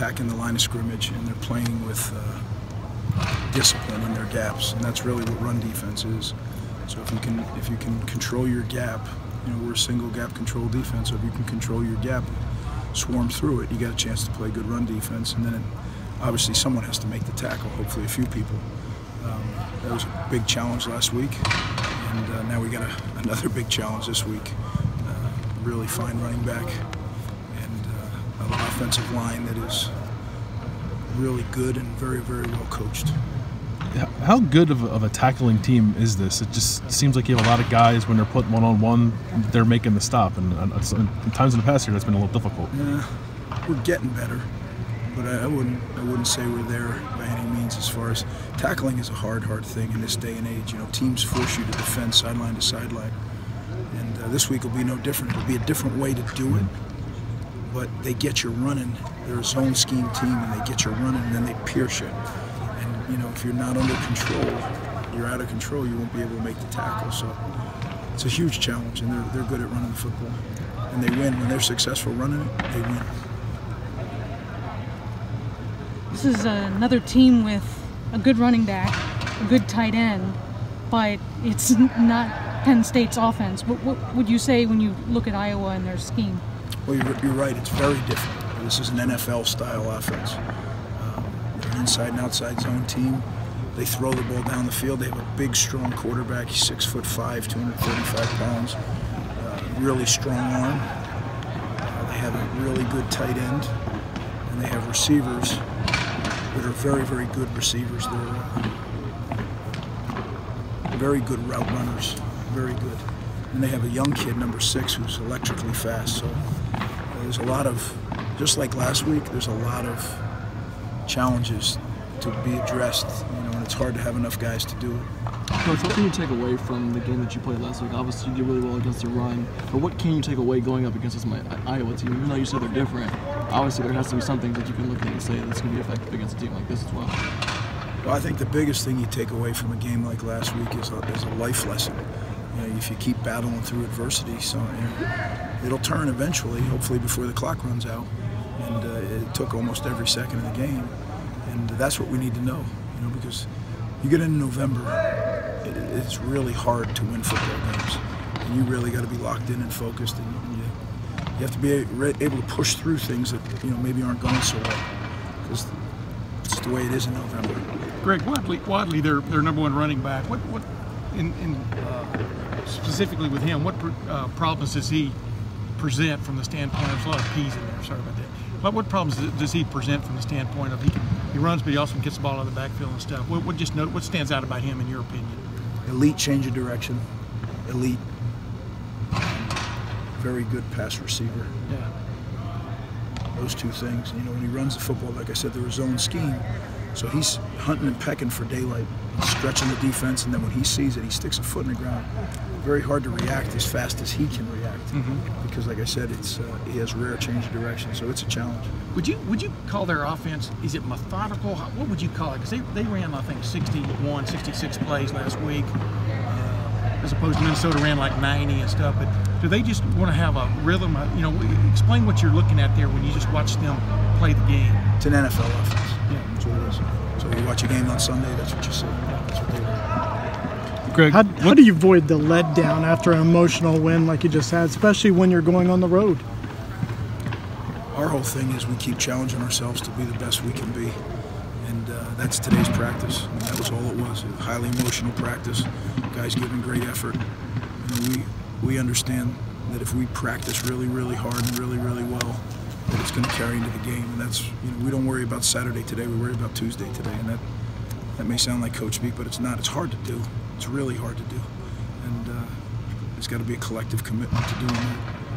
attacking the line of scrimmage and they're playing with discipline in their gaps, and that's really what run defense is. So if you can control your gap, you know, we're a single gap control defense. So if you can control your gap, swarm through it, you got a chance to play good run defense. And then obviously someone has to make the tackle. Hopefully a few people. That was a big challenge last week, and now we got another big challenge this week. Really fine running back and an offensive line that is really good and very, very well coached. How good of a tackling team is this? It just seems like you have a lot of guys when they're put one-on-one, they're making the stop, and in times in the past year that's been a little difficult. Yeah, we're getting better, but I wouldn't say we're there by any means. As far as tackling is a hard thing in this day and age. You know, teams force you to defend sideline to sideline, and this week will be no different. It'll be a different way to do it, but they get you running. They're a zone scheme team, and they get you running, and then they pierce you. And you know, if you're not under control, you're out of control. You won't be able to make the tackle. So it's a huge challenge, and they're good at running the football, and they win when they're successful running it. They win. This is another team with a good running back, a good tight end, but it's not Penn State's offense. What would you say when you look at Iowa and their scheme? Well, you're right. It's very different. This is an NFL-style offense. They're an inside and outside zone team. They throw the ball down the field. They have a big, strong quarterback. He's 6'5", 235 pounds. Really strong arm. They have a really good tight end, and they have receivers that are very, very good receivers. They're very good route runners, very good. And they have a young kid, number 6, who's electrically fast. So there's a lot of, just like last week, there's a lot of challenges to be addressed, you know, and it's hard to have enough guys to do it. Coach, what can you take away from the game that you played last week? Obviously, you did really well against the run, but what can you take away going up against this Iowa team? Even though you said they're different, obviously there has to be some things that you can look at and say that's going to be effective against a team like this as well. Well, I think the biggest thing you take away from a game like last week is a life lesson. You know, if you keep battling through adversity, so you know, it'll turn eventually, hopefully before the clock runs out. And it took almost every second of the game, and that's what we need to know. You know, because you get into November, it's really hard to win football games, and you really got to be locked in and focused, and you have to be able to push through things that, you know, maybe aren't going so well, because it's the way it is in November. Greg, Wadley, their number 1 running back. What specifically with him, what problems does he present from the standpoint? There's a lot of P's in there. Sorry about that. What problems does he present from the standpoint of he runs, but he also gets the ball out of the backfield and stuff? What stands out about him in your opinion? Elite change of direction, elite, very good pass receiver. Yeah. Those two things. You know, when he runs the football, like I said, they're a zone scheme. So he's hunting and pecking for daylight, stretching the defense, and then when he sees it, he sticks a foot in the ground. Very hard to react as fast as he can react, because, like I said, he has rare change of direction, so it's a challenge. Would you call their offense, is it methodical? What would you call it? Because they ran, I think, 61, 66 plays last week, as opposed to Minnesota ran like 90 and stuff. But do they just want to have a rhythm? You know, explain what you're looking at there when you just watch them play the game. It's an NFL offense. Yeah, that's what it is. So you watch a game on Sunday, that's what you see. That's what they do. Greg, how do you avoid the letdown after an emotional win like you just had, especially when you're going on the road? Our whole thing is we keep challenging ourselves to be the best we can be, and that's today's practice. And that was all it was, a highly emotional practice. Guys giving great effort. And we understand that if we practice really, really hard and really, really well, that it's going to carry into the game. And that's, you know, we don't worry about Saturday today, we worry about Tuesday today. And that may sound like coach speak, but it's not. It's hard to do. It's really hard to do. And there's got to be a collective commitment to doing that.